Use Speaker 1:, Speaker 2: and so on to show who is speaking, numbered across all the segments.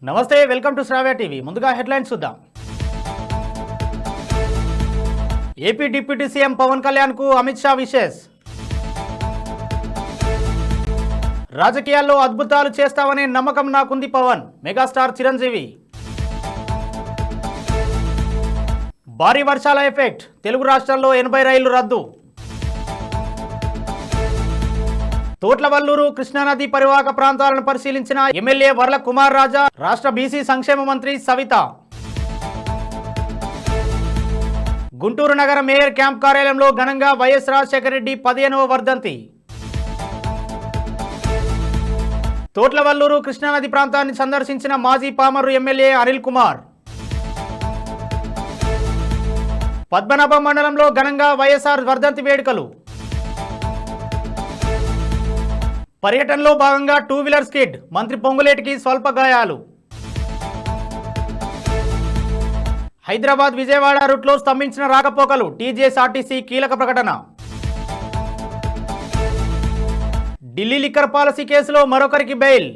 Speaker 1: నమస్తే, welcome to Shravya TV. ముందుగా headlines చూద్దాం. AP deputy CM Pawan Kalyan కు అమిత్ షా విషెస్. రాజకీయాల్లో అద్భుతాలు చేస్తామనే నమ్మకం నాకుంది పవన్. మెగాస్టార్ చిరంజీవి. భారీ వర్షాల ఎఫెక్ట్, తెలుగు రాష్ట్రాల్లో 80 రైళ్లు రద్దు. తోట్లవల్లూరు కృష్ణానది పరివాహక ప్రాంతాలను పరిశీలించిన ఎమ్మెల్యే వర్ల కుమార్ రాజా, రాష్ట్ర బీసీ సంక్షేమ మంత్రి సవిత. గుంటూరు నగర మేయర్ క్యాంప్ కార్యాలయంలో ఘనంగా వైఎస్ రాజశేఖర రెడ్డి 15వ వర్ధంతి. తోట్లవల్లూరు కృష్ణానది ప్రాంతాన్ని సందర్శించిన మాజీ పామర్రు ఎమ్మెల్యే అనిల్ కుమార్. పద్మనాభం మండలంలో ఘనంగా వైఎస్ఆర్ వర్ధంతి వేడుకలు. పర్యటనలో భాగంగా 2 వీలర్ స్కిడ్, మంత్రి పొంగులేటికి స్వల్ప గాయాలు. హైదరాబాద్ విజయవాడ రూట్లో స్తంభించిన రాకపోకలు, టీజీఎస్ఆర్టీసీ కీలక ప్రకటన. ఢిల్లీ లిక్కర్ పాలసీ కేసులో మరొకరికి బెయిల్.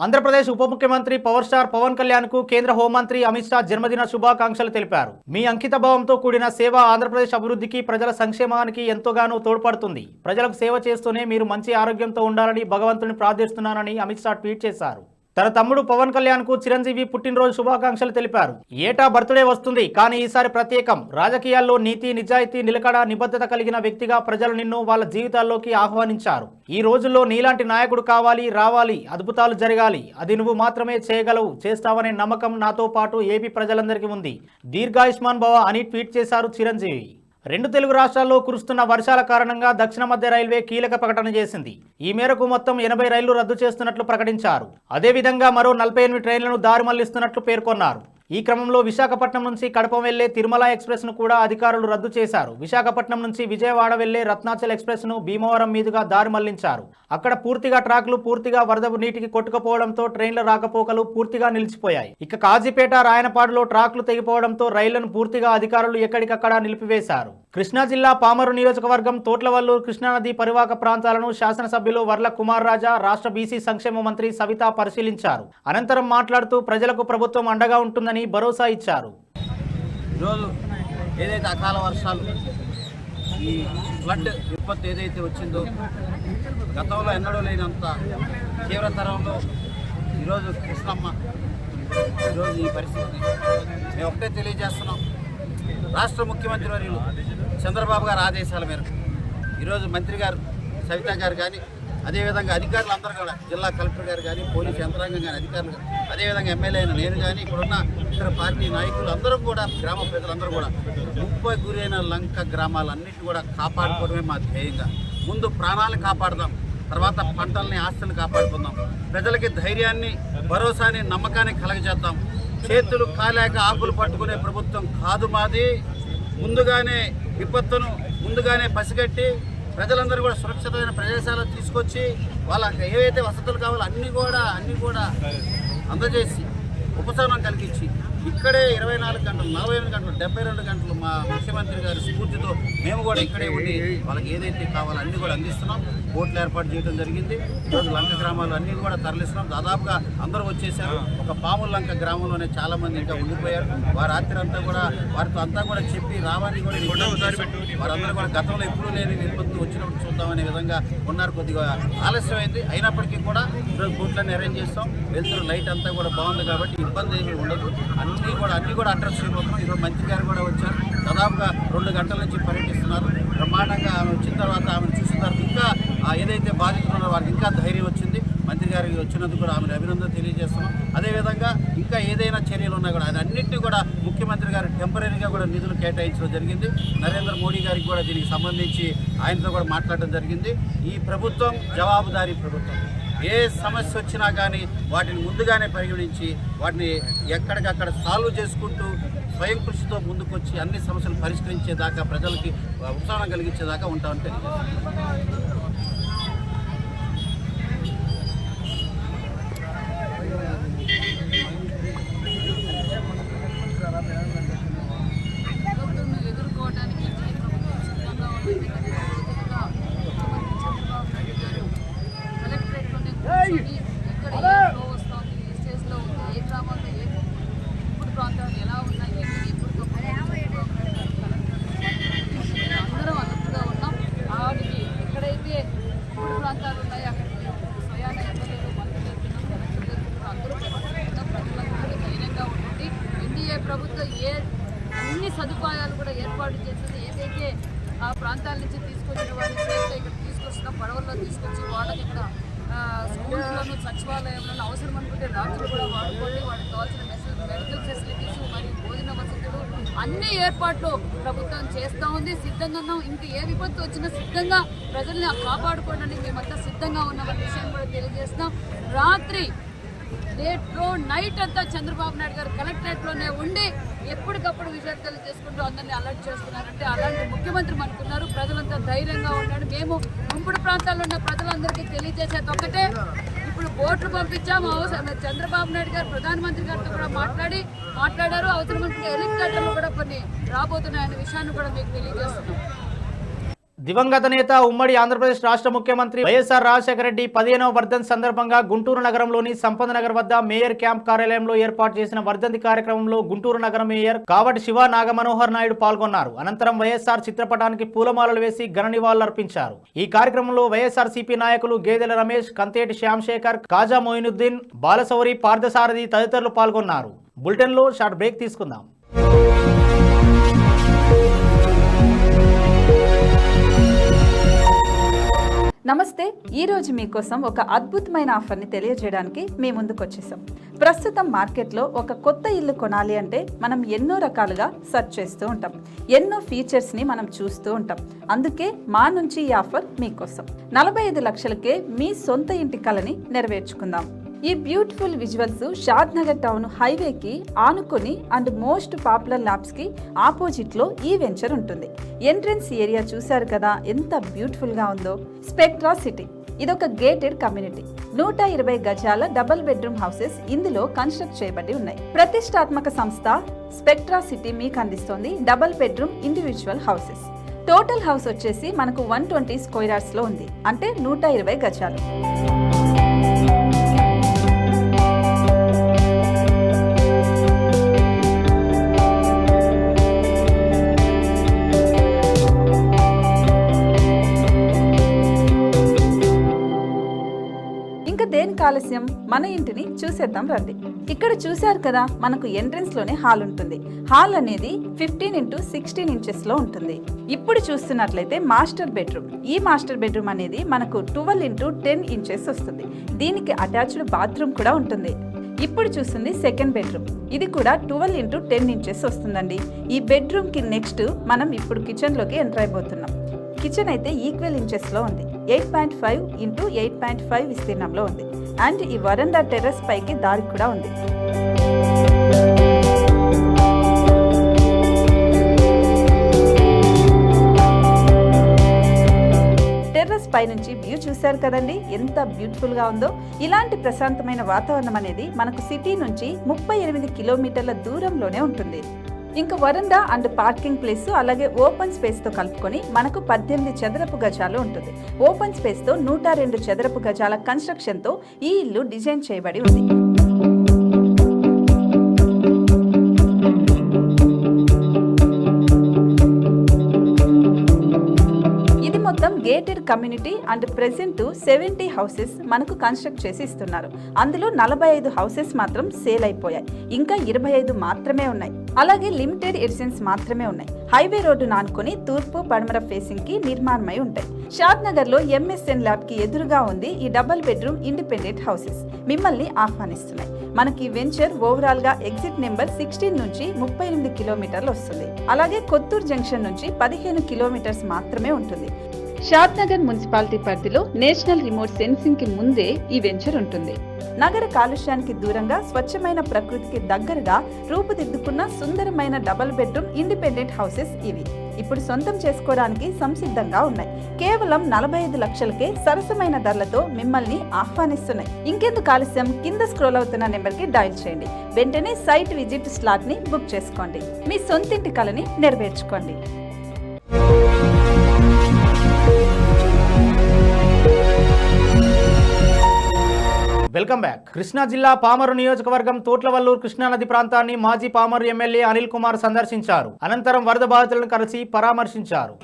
Speaker 1: ఆంధ్రప్రదేశ్ ఉప ముఖ్యమంత్రి పవర్ స్టార్ పవన్ కళ్యాణ్ కు కేంద్ర హోంమంత్రి అమిత్ షా జన్మదిన శుభాకాంక్షలు తెలిపారు. మీ అంకిత భావంతో కూడిన సేవ ఆంధ్రప్రదేశ్ అభివృద్ధికి, ప్రజల సంక్షేమానికి ఎంతోగానో తోడ్పడుతుంది. ప్రజలకు సేవ చేస్తూనే మీరు మంచి ఆరోగ్యంతో ఉండాలని భగవంతుని ప్రార్థిస్తున్నానని అమిత్ షా ట్వీట్ చేశారు. తన తమ్ముడు పవన్ కళ్యాణ్ కు చిరంజీవి పుట్టినరోజు శుభాకాంక్షలు తెలిపారు. ఏటా బర్త్డే వస్తుంది, కానీ ఈసారి ప్రత్యేకం. రాజకీయాల్లో నీతి, నిజాయితీ, నిలకడ, నిబద్ధత కలిగిన వ్యక్తిగా ప్రజలు నిన్ను వాళ్ళ జీవితాల్లోకి ఆహ్వానించారు. ఈ రోజుల్లో నీలాంటి నాయకుడు కావాలి, రావాలి, అద్భుతాలు జరగాలి. అది నువ్వు మాత్రమే చేయగలవు, చేస్తావనే నమ్మకం నాతో పాటు ఏపీ ప్రజలందరికీ ఉంది. దీర్ఘాయుష్మాన్ భవ అని ట్వీట్ చేశారు చిరంజీవి. 2 తెలుగు రాష్ట్రాల్లో కురుస్తున్న వర్షాల కారణంగా దక్షిణ మధ్య రైల్వే కీలక ప్రకటన చేసింది. ఈ మేరకు మొత్తం 80 రైళ్లు రద్దు చేస్తున్నట్లు ప్రకటించారు. అదేవిధంగా మరో 48 ట్రైన్లను దారి మళ్లిస్తున్నట్లు పేర్కొన్నారు. ఈ క్రమంలో విశాఖపట్నం నుంచి కడప వెళ్లే తిరుమల ఎక్స్ప్రెస్ ను కూడా అధికారులు రద్దు చేశారు. విశాఖపట్నం నుంచి విజయవాడ వెళ్లే రత్నాచల్ ఎక్స్ప్రెస్ ను భీమవరం మీదుగా దారి మళ్లించారు. అక్కడ పూర్తిగా ట్రాక్లు పూర్తిగా వరద నీటికి కొట్టుకుపోవడంతో ట్రైన్ల రాకపోకలు పూర్తిగా నిలిచిపోయాయి. ఇక కాజీపేట, రాయనపాడులో ట్రాక్లు తెగిపోవడంతో రైళ్లను పూర్తిగా అధికారులు ఎక్కడికక్కడ నిలిపివేశారు. కృష్ణా జిల్లా పామరు నియోజకవర్గం తోట్లవల్లూరు కృష్ణానది పరివాహక ప్రాంతాలను శాసనసభ్యులు వర్ల కుమార్ రాజా, రాష్ట్ర బీసీ సంక్షేమ మంత్రి సవిత పరిశీలించారు. అనంతరం మాట్లాడుతూ ప్రజలకు ప్రభుత్వం అండగా ఉంటుందని భరోసా ఇచ్చారు.
Speaker 2: ఈరోజు ఏదైతే అకాల వర్షాలు, ఈ ఫ్లడ్ విపత్తు ఏదైతే వచ్చిందో గతంలో ఎన్నడూ లేనంత తీవ్రతరంలో ఈరోజు కృష్ణమ్మ ఈరోజు ఈ పరిస్థితి మేము ఒకటే తెలియజేస్తున్నాం. రాష్ట్ర ముఖ్యమంత్రి వర్యులు చంద్రబాబు గారి ఆదేశాల మేరకు ఈరోజు మంత్రి గారు సవిత గారు కానీ, అదేవిధంగా అధికారులు అందరూ కూడా, జిల్లా కలెక్టర్ గారు కానీ, పోలీసు యంత్రాంగం కానీ, అధికారులు, అదేవిధంగా ఎమ్మెల్యే అయిన నేను కానీ, ఇప్పుడున్న ఇతర పార్టీ నాయకులు అందరూ కూడా, గ్రామ ప్రజలందరూ కూడా ముప్పై గురైన లంక గ్రామాలన్నింటినీ కూడా కాపాడుకోవడమే మా ధ్యేయంగా. ముందు ప్రాణాలను కాపాడదాం, తర్వాత పంటల్ని, ఆస్తులను కాపాడుకుందాం. ప్రజలకి ధైర్యాన్ని, భరోసాని, నమ్మకాన్ని కలగజేద్దాం. చేతులు కాలేక ఆకులు పట్టుకునే ప్రభుత్వం కాదు మాది. ముందుగానే విపత్తును ముందుగానే పసిగట్టి ప్రజలందరూ కూడా సురక్షితమైన ప్రదేశాలకు తీసుకొచ్చి వాళ్ళకి ఏవైతే వసతులు కావాలో అన్నీ కూడా అందజేసి ఉపశమనం కలిగించి ఇక్కడే 24 గంటలు, 48 గంటలు, 72 గంటలు మా ముఖ్యమంత్రి గారి స్ఫూర్తితో మేము కూడా ఇక్కడే ఉండి వాళ్ళకి ఏదైతే కావాలో అన్నీ కూడా అందిస్తున్నాం. బోట్లు ఏర్పాటు చేయడం జరిగింది. ఈరోజు లంక గ్రామాలు అన్నీ కూడా తరలిస్తున్నాం. దాదాపుగా అందరూ వచ్చేసారు. ఒక పాముల లంక గ్రామంలోనే చాలామంది ఇంకా ఉండిపోయారు. వారి రాత్రి అంతా కూడా వారితో అంతా కూడా చెప్పి రావాలని కూడా వారందరూ కూడా గతంలో ఎప్పుడూ లేని విపత్తు వచ్చినప్పుడు చూద్దామనే విధంగా ఉన్నారు. కొద్దిగా ఆలస్యమైంది, అయినప్పటికీ కూడా ఈరోజు బోట్లన్నీ అరేంజ్ చేస్తాం. వెళ్తున్న లైట్ అంతా కూడా బాగుంది కాబట్టి ఇబ్బంది ఏమీ ఉండదు. అన్నీ కూడా అడ్రస్ చేయబోతున్నాం. ఈరోజు మంత్రి గారు కూడా వచ్చారు. దాదాపుగా 2 గంటల నుంచి పర్యటిస్తున్నారు. బ్రహ్మాండంగా ఆమె వచ్చిన తర్వాత, ఆమెను చూసిన తర్వాత ఇంకా ఏదైతే బాధితులు ఉన్నారో వారికి ఇంకా ధైర్యం వచ్చింది. మంత్రి గారికి వచ్చినందుకు కూడా ఆమెను అభినందన తెలియజేస్తున్నాం. అదేవిధంగా ఇంకా ఏదైనా చర్యలు ఉన్నా కూడా అన్నింటినీ కూడా ముఖ్యమంత్రి గారు టెంపరీగా కూడా నిధులు కేటాయించడం జరిగింది. నరేంద్ర మోడీ గారికి కూడా దీనికి సంబంధించి ఆయనతో కూడా మాట్లాడడం జరిగింది. ఈ ప్రభుత్వం జవాబుదారీ ప్రభుత్వం. ఏ సమస్య వచ్చినా కానీ వాటిని ముందుగానే పరిగణించి వాటిని ఎక్కడికక్కడ సాల్వ్ చేసుకుంటూ స్వయం కృషితో ముందుకొచ్చి అన్ని సమస్యలు పరిష్కరించేదాకా, ప్రజలకి ఉత్సాహం కలిగించేదాకా ఉంటామని తెలియజేస్తాం.
Speaker 3: ఎదుర్కోవడానికి ఆ ప్రాంతాల నుంచి తీసుకొచ్చిన వారిని సేఫ్గా ఇక్కడ తీసుకొస్తున్నాం. పడవల్లో తీసుకొచ్చి వాళ్ళకి ఇక్కడ స్కూల్స్లోనూ సచివాలయంలోనూ అవసరం అనుకుంటే రాత్రులు కూడా వాడుకోండి. వాటికి కావాల్సిన మెడికల్ ఫెసిలిటీస్ మరియు భోజన వసతులు అన్ని ఏర్పాట్లు ప్రభుత్వం చేస్తూ ఉంది. సిద్ధంగా ఉన్నాం. ఇంకా ఏ విపత్తు వచ్చినా సిద్ధంగా ప్రజల్ని కాపాడుకోవడానికి మేమంతా సిద్ధంగా ఉన్నామన్న విషయం కూడా తెలియజేస్తున్నాం. రాత్రి నైట్ అంతా చంద్రబాబు నాయుడు గారు కలెక్టరేట్లోనే ఉండి ఎప్పటికప్పుడు విషయాలు తెలియజేసుకుంటూ అందరినీ అలర్ట్ చేస్తున్నారంటే అలాంటి ముఖ్యమంత్రి మనకున్నారు. ప్రజలంతా ధైర్యంగా ఉన్నాడు. మేము ముంపుడు ప్రాంతాల్లో ఉన్న ప్రజలందరికీ తెలియజేసేది ఒకటే, ఇప్పుడు బోట్లు పంపించాము. చంద్రబాబు నాయుడు గారు ప్రధానమంత్రి గారితో కూడా మాట్లాడారు. అవసరమంటే హెలికాప్టర్లు కూడా కొన్ని రాబోతున్నాయనే విషయాన్ని కూడా మీకు తెలియజేస్తున్నాం.
Speaker 1: దివంగత నేత ఉమ్మడి ఆంధ్రప్రదేశ్ రాష్ట్ర ముఖ్యమంత్రి వైఎస్ఆర్ రాజశేఖర రెడ్డి 15వ వర్ధంతి సందర్భంగా గుంటూరు నగరంలోని సంపద నగర్ వద్ద మేయర్ క్యాంప్ కార్యాలయంలో ఏర్పాటు చేసిన వర్ధంతి కార్యక్రమంలో గుంటూరు నగర మేయర్ కావటి శివ నాగమనోహర్ నాయుడు పాల్గొన్నారు. అనంతరం వైఎస్ఆర్ చిత్రపటానికి పూలమాలలు వేసి ఘన నివాళులర్పించారు. ఈ కార్యక్రమంలో వైఎస్ఆర్ సిపి నాయకులు గేదెల రమేష్, కంతేటి శ్యామ్శేఖర్, కాజా మొయినుద్దీన్, బాలసౌరి, పార్థసారథి తదితరులు పాల్గొన్నారు. బులెటిన్లో షార్ట్ బ్రేక్ తీసుకుందాం.
Speaker 4: నమస్తే. ఈరోజు మీకోసం ఒక అద్భుతమైన ఆఫర్ని తెలియజేయడానికి మీ ముందుకు వచ్చేసాం. ప్రస్తుతం మార్కెట్లో ఒక కొత్త ఇల్లు కొనాలి అంటే మనం ఎన్నో రకాలుగా సెర్చ్ చేస్తూ ఉంటాం. ఎన్నో ఫీచర్స్ని మనం చూస్తూ ఉంటాం. అందుకే మా నుంచి ఈ ఆఫర్ మీకోసం. 45 లక్షలకే మీ సొంత ఇంటి కలని నెరవేర్చుకుందాం. ఈ బ్యూటిఫుల్ విజువల్స్ షాద్ నగర్ టౌన్ హైవేకి ఆనుకొని అండ్ మోస్ట్ పాపులర్ ల్యాబ్స్కి ఆపోజిట్లో ఈ వెంచర్ ఉంటుంది. ఎంట్రన్స్ ఏరియా చూశారు కదా ఎంత బ్యూటిఫుల్గా ఉందో. స్పెక్ట్రా సిటీ ఇదొక గేటెడ్ కమ్యూనిటీ. 120 గజాల డబుల్ బెడ్రూమ్ హౌసెస్ ఇందులో కన్స్ట్రక్ట్ చేయబడి ఉన్నాయి. ప్రతిష్టాత్మక సంస్థ స్పెక్ట్రా సిటీ మీకు అందిస్తోంది double bedroom individual houses. Total house వచ్చేసి మనకు 120 స్క్వేర్ యార్డ్స్ లో ఉంది, అంటే 120 గజాలు. దేనికి ఆలస్యం, మన ఇంటిని చూసేద్దాం రండి. ఇక్కడ చూశారు కదా మనకు ఎంట్రన్స్ లోనే హాల్ ఉంటుంది. హాల్ అనేది 15x16 ఇంచెస్ లో ఉంటుంది. ఇప్పుడు చూస్తున్నట్లయితే మాస్టర్ బెడ్రూమ్. ఈ మాస్టర్ బెడ్రూమ్ అనేది మనకు 12x10 ఇంచెస్ వస్తుంది. దీనికి అటాచ్డ్ బాత్రూమ్ కూడా ఉంటుంది. ఇప్పుడు చూస్తుంది సెకండ్ బెడ్రూమ్. ఇది కూడా 12x10 ఇంచెస్ వస్తుందండి. ఈ బెడ్రూమ్ కి నెక్స్ట్ మనం ఇప్పుడు కిచెన్ లోకి ఎంటర్ అయిపోతున్నాం. కిచెన్ అయితే ఈక్వల్ ఇంచెస్ లో ఉంది. 8.5 x 8.5 విస్తీర్ణంలో ఉంది. అండ్ ఈ వరండా టెర్రస్ పైకి దారి కూడా ఉంది. టెర్రస్ పై నుంచి వ్యూ చూశారు కదండి ఎంత బ్యూటిఫుల్ గా ఉందో. ఇలాంటి ప్రశాంతమైన వాతావరణం అనేది మనకు సిటీ నుంచి 38 కిలోమీటర్ల దూరంలోనే ఉంటుంది. ఇంకా వరండా అండ్ పార్కింగ్ ప్లేస్ అలాగే ఓపెన్ స్పేస్ తో కలుపుకొని మనకు 18 చదరపు గజాలు ఉంటుంది. ఓపెన్ స్పేస్ తో 102 చదరపు గజాల కన్స్ట్రక్షన్ తో ఈ ఇల్లు డిజైన్ చేయబడి ఉంది. Gated community and present 70 houses మనకు కన్స్ట్రక్ట్ చేసి ఇస్తున్నారు. అందులో 45 హౌసెస్ మాత్రం సేల్ అయిపోయాయి. ఇంకా 25 మాత్రమే ఉన్నాయి. అలాగే లిమిటెడ్ ఎడిషన్స్ మాత్రమే ఉన్నాయి. హైవే రోడ్డు నానుకొని తూర్పు పడమర ఫేసింగ్ కి నిర్మాణమై ఉంటాయి. షాద్ నగర్ లో MSN ల్యాబ్ కి ఎదురుగా ఉంది ఈ డబుల్ బెడ్రూమ్ ఇండిపెండెంట్ హౌసెస్ మిమ్మల్ని ఆహ్వానిస్తున్నాయి. మనకి వెంచర్ ఓవరాల్ గా ఎగ్జిట్ నెంబర్ 16 నుంచి 38 కిలోమీటర్లు వస్తుంది. అలాగే కొత్తూరు జంక్షన్ నుంచి 15 కిలోమీటర్స్ మాత్రమే ఉంటుంది. షాద్ నగర్ మున్సిపాలిటీ పరిధిలో నేషనల్ రిమోట్ సెన్సింగ్ కి ముందే ఈ వెంచర్ ఉంటుంది. నగర కాలుష్యానికి దూరంగా స్వచ్ఛమైన ప్రకృతికి దగ్గరగా రూపుదిద్దుకున్న సుందరమైన డబుల్ బెడ్రూమ్ ఇండిపెండెంట్ హౌసెస్ ఇవి. ఇప్పుడు సొంతం చేసుకోవడానికి సంసిద్ధంగా ఉన్నాయి. కేవలం 45 లక్షలకే సరసమైన ధరలతో మిమ్మల్ని ఆహ్వానిస్తున్నాయి. ఇంకెందుకు ఆలస్యం, కింద స్క్రోల్ అవుతున్న నెంబర్ కి డయల్ చేయండి. వెంటనే సైట్ విజిట్ స్లాట్ ని బుక్ చేసుకోండి. మీ సొంతింటి కలని నెరవేర్చుకోండి.
Speaker 1: Welcome back. కృష్ణా జిల్లా పామరు నియోజకవర్గం తోట్లవల్లూరు కృష్ణానది ప్రాంతాన్ని మాజీ పామరు ఎమ్మెల్యే అనిల్ కుమార్ సందర్శించారు. అనంతరం వరద బాధితులను కలిసి పరామర్శించారు.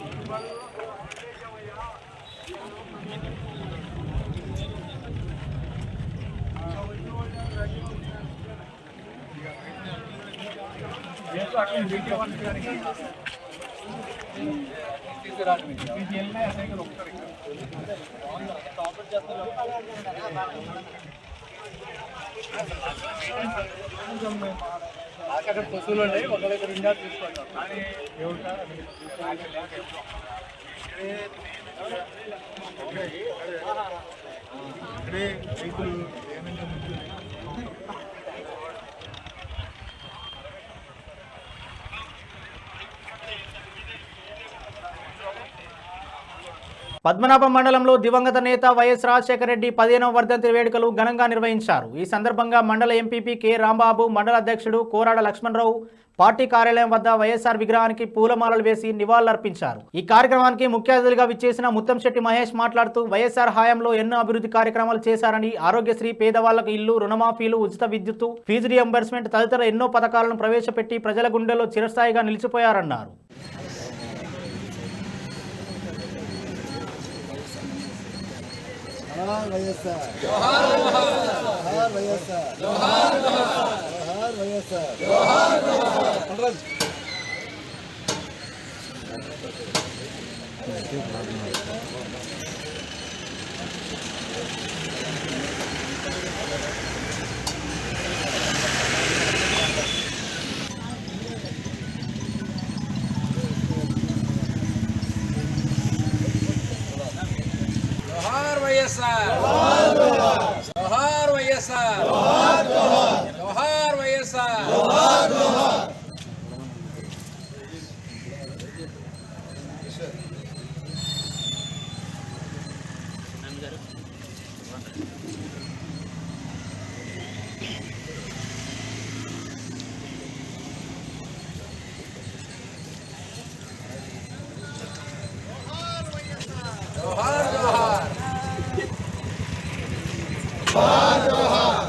Speaker 5: అక్కడ పశువులు ఉన్నాయి ఒక దగ్గర ఇంకా తీసుకుంటాం కానీ ఇక్కడే రైతులు ఏమైనా
Speaker 1: పద్మనాభం మండలంలో దివంగత నేత వైఎస్ రాజశేఖర రెడ్డి 15వ వర్ధంతి వేడుకలు ఘనంగా నిర్వహించారు. ఈ సందర్భంగా మండల ఎంపీపీ కె రాంబాబు, మండల అధ్యక్షుడు కోరాడ లక్ష్మణరావు పార్టీ కార్యాలయం వద్ద వైఎస్ఆర్ విగ్రహానికి పూలమాలలు వేసి నివాళులర్పించారు. ఈ కార్యక్రమానికి ముఖ్య అతిథిగా విచ్చేసిన ముత్తంశెట్టి మహేష్ మాట్లాడుతూ వైఎస్ఆర్ హయాంలో ఎన్నో అభివృద్ధి కార్యక్రమాలు చేశారని, ఆరోగ్యశ్రీ, పేదవాళ్లకు ఇల్లు, రుణమాఫీలు, ఉచిత విద్యుత్తు, ఫీజు రియంబర్స్మెంట్ తదితర ఎన్నో పథకాలను ప్రవేశపెట్టి ప్రజల గుండెల్లో చిరస్థాయిగా నిలిచిపోయారన్నారు.
Speaker 6: వైఎస్ఆర్ జోహార్ వైఎస్ఆర్ జోహార్ వైఎస్ఆర్ జోహార్
Speaker 7: జోహార్ వైఎస్ఆర్ జోహార్ వైఎస్ఆర్ జోహార్ జోహార్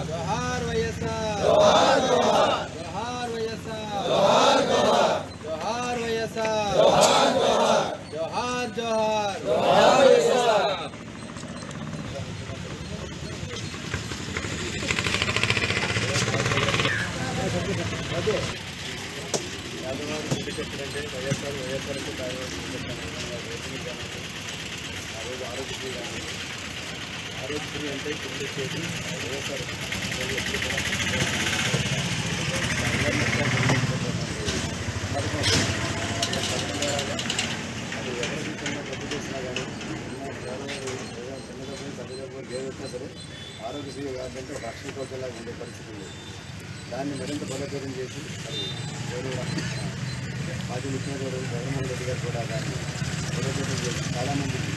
Speaker 6: జోహార్ వైఎస్ఆర్ జోహార్ జోహార్ వైఎస్ఆర్ జోహార్ జోహార్ వైఎస్ఆర్ జోహార్ జోహార్ వైఎస్ఆర్ ఆరోగ్యశ్రీ అంటే కింద చేసి వైఎస్ఆర్ అది ఎవరికి చిన్న డబ్బు చేసినా కానీ చిన్నప్పుడు ఏదైనా సరే ఆరోగ్యశ్రీ కాదంటే ఒక రక్షణ కోసలాగా ఉండే పరిస్థితి ఉంది. దాన్ని మరింత బలోపేతం చేసి అది మాజీ ముఖ్యమంత్రి జగన్మోహన్ రెడ్డి గారు కూడా దాన్ని బలోపేతం చేసి చాలామందికి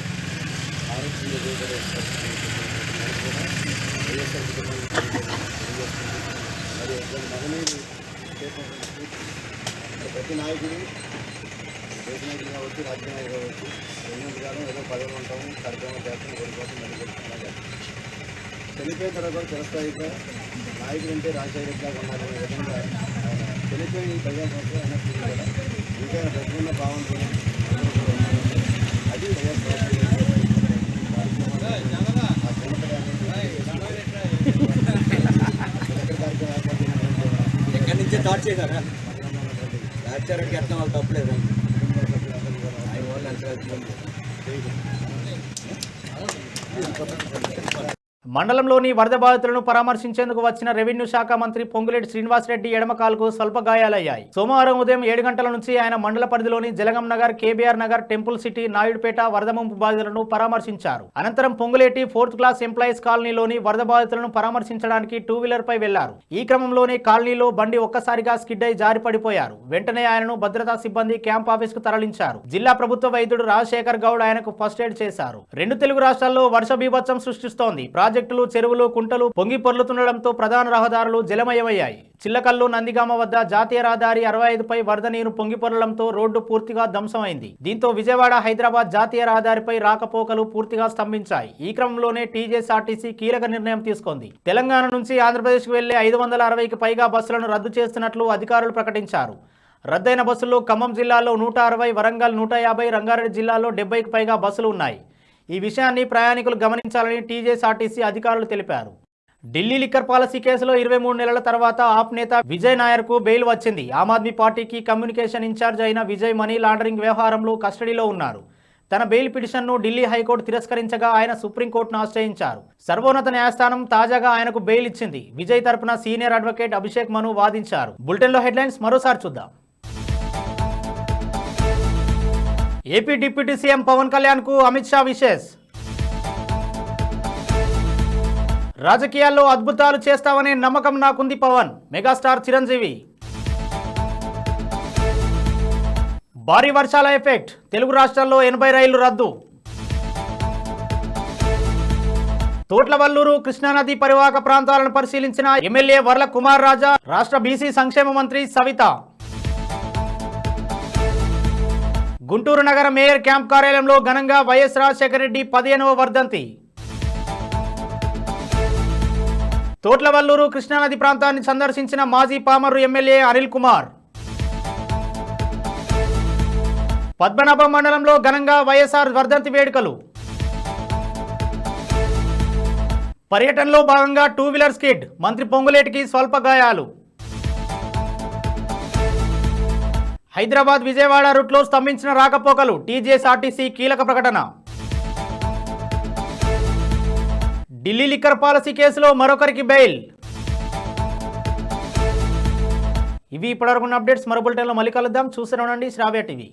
Speaker 6: ఆరోగ్యంగా ఉపయోగపడే కూడా వైఎస్ఆర్ కుటుంబానికి తెలియజేస్తుంది. మరి దాని మగనీరు ప్రతి నాయకుడు దేశ నాయకులు కావచ్చు, రాజ్య నాయకులు కావచ్చు, ఉన్నంత కాలం ఏదో పదవి ఉంటాము, కార్యక్రమం చేస్తాం, ఓడిపోతాం, మెరుగుపడుతున్నా చనిపోయిన తర్వాత కూడా చిరస్థాయిగా నాయకుడు అంటే రాజశేఖర రెడ్డిగా ఉండాలనే విధంగా ఆయన చనిపోయిన 15 సంవత్సరాలు అయినప్పుడు కూడా ఇంకా ప్రతిన్న భావంతో అది వైఎస్
Speaker 7: ఎక్కడి నుంచే స్టార్ట్ చేశారా? రాజారెడ్డి అర్థం వాళ్ళు తప్పలేదు.
Speaker 1: మండలంలోని వరద బాధితులను పరామర్శించేందుకు వచ్చిన రెవెన్యూ శాఖ మంత్రి పొంగులేటి శ్రీనివాసరెడ్డి ఎడమకాలకు స్వల్ప గాయాలయ్యాయి. సోమవారం ఉదయం 7 గంటల నుంచి ఆయన మండల పరిధిలోని Jalagam Nagar, KBR Nagar, temple city, Naidupeta వరద ముంపు బాధితులను పరామర్శించారు. అనంతరం పొంగులేటి 4th క్లాస్ ఎంప్లాయీస్ కాలనీలోని వరద బాధితులను పరామర్శించడానికి 2-వీలర్ పై వెళ్లారు. ఈ క్రమంలోనే కాలనీలో బండి ఒక్కసారిగా స్కిడ్ అయి జారి పడిపోయారు. వెంటనే ఆయనను భద్రతా సిబ్బంది క్యాంప్ ఆఫీస్ కు తరలించారు. జిల్లా ప్రభుత్వ వైద్యుడు రాజశేఖర్ గౌడ్ ఆయనకు ఫస్ట్ ఎయిడ్ చేశారు. 2 తెలుగు రాష్ట్రాల్లో వర్ష బీభత్సం సృష్టిస్తోంది. ప్రాజెక్టులు, చెరువులు, కుంటలు పొంగి పొర్లుతుండటంతో ప్రధాన రహదారులు జలమయమయ్యాయి. చిల్లకల్లు, నందిగామ వద్ద జాతీయ రహదారి 65పై వరద నీరు పొంగి పొర్లడంతో రోడ్డు పూర్తిగా ధ్వంసమైంది. దీంతో విజయవాడ, హైదరాబాద్ జాతీయ రహదారిపై రాకపోకలు పూర్తిగా స్తంభించాయి. ఈ క్రమంలోనే టీజేఎస్ఆర్టీసీ కీలక నిర్ణయం తీసుకుంది. తెలంగాణ నుంచి ఆంధ్రప్రదేశ్కు వెళ్లే 560కి పైగా బస్సులను రద్దు చేస్తున్నట్లు అధికారులు ప్రకటించారు. రద్దయిన బస్సుల్లో ఖమ్మం జిల్లాలో 160, వరంగల్ 150, రంగారెడ్డి జిల్లాలో 70కి పైగా బస్సులు ఉన్నాయి. ఈ విషయాన్ని ప్రయాణికులు గమనించాలని టీజేఎస్ఆర్టీసీ అధికారులు తెలిపారు. ఢిల్లీ లిక్కర్ పాలసీ కేసులో 23 నెలల తర్వాత ఆప్ నేత విజయ్ నాయర్కు బెయిల్ వచ్చింది. ఆమ్ ఆద్మీ పార్టీకి కమ్యూనికేషన్ ఇన్ఛార్జ్ అయిన విజయ్ మనీ లాండరింగ్ వ్యవహారంలో కస్టడీలో ఉన్నారు. తన బెయిల్ పిటిషన్ను ఢిల్లీ హైకోర్టు తిరస్కరించగా ఆయన సుప్రీంకోర్టును ఆశ్రయించారు. సర్వోన్నత న్యాయస్థానం తాజాగా ఆయనకు బెయిల్ ఇచ్చింది. విజయ్ తరపున సీనియర్ అడ్వకేట్ అభిషేక్ మను వాదించారు. బులెటిన్లో హెడ్లైన్స్ మరోసారి చూద్దాం. ఏపీ డిప్యూటీ సీఎం పవన్ కళ్యాణ్కు అమిత్ షా విషెస్. రాజకీయాల్లో అద్భుతాలు చేస్తామనే నమ్మకం నాకుంది పవన్. మెగాస్టార్ చిరంజీవి. భారీ వర్షాల ఎఫెక్ట్, తెలుగు రాష్ట్రాల్లో 80 రైళ్లు రద్దు. తోట్లవల్లూరు కృష్ణానది పరివాహక ప్రాంతాలను పరిశీలించిన ఎమ్మెల్యే వర్ల కుమార్ రాజా, రాష్ట్ర బీసీ సంక్షేమ మంత్రి సవిత. గుంటూరు నగర మేయర్ క్యాంప్ కార్యాలయంలో ఘనంగా వైఎస్ రాజశేఖర రెడ్డి 15వ వర్ధంతి. తోట్లవల్లూరు కృష్ణానది ప్రాంతాన్ని సందర్శించిన మాజీ పామర్రు ఎమ్మెల్యే అనిల్ కుమార్. పద్మనాభం మండలంలో ఘనంగా వైఎస్ఆర్ వర్ధంతి వేడుకలు. పర్యటనలో భాగంగా 2 వీలర్ స్కిడ్, మంత్రి పొంగులేటికి స్వల్ప గాయాలు. హైదరాబాద్ విజయవాడ రూట్లో స్తంభించిన రాకపోకలు, టీజీఎస్ఆర్టీసీ కీలక ప్రకటన. ఢిల్లీ లిక్కర్ పాలసీ కేసులో మరొకరికి బెయిల్. ఇవి ఇప్పటివరకు ఉన్న అప్డేట్స్. మరో బులెటిన్లో మళ్ళీ కలుద్దాం. చూస్తూనే ఉండండి శ్రావ్య టీవీ.